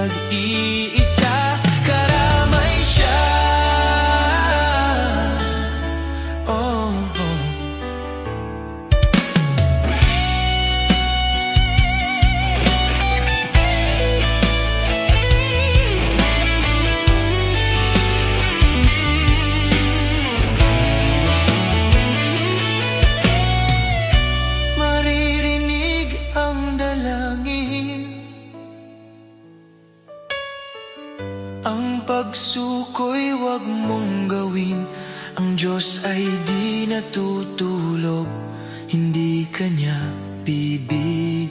nag-iisa, karamay siya. Oh, oh. Maririnig ang dalangin, ang pagsuko'y wag mong gawin. Ang Diyos ay di natutulog, hindi kanya bibigyan.